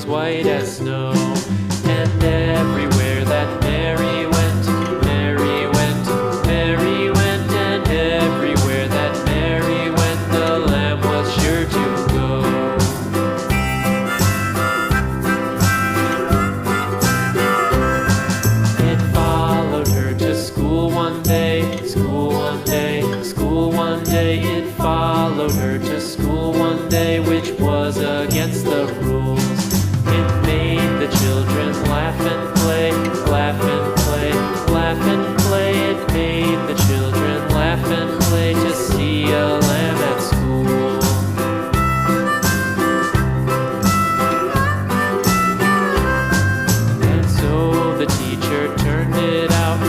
white as snow. And everywhere that Mary went, Mary went, Mary went, and everywhere that Mary went, the lamb was sure to go. It followed her to school one day, school one day, school one day. It followed her to school one day, which was against the rules. It made the children laugh and play, laugh and play, laugh and play. It made the children laugh and play to see a lamb at school. And so the teacher turned it out,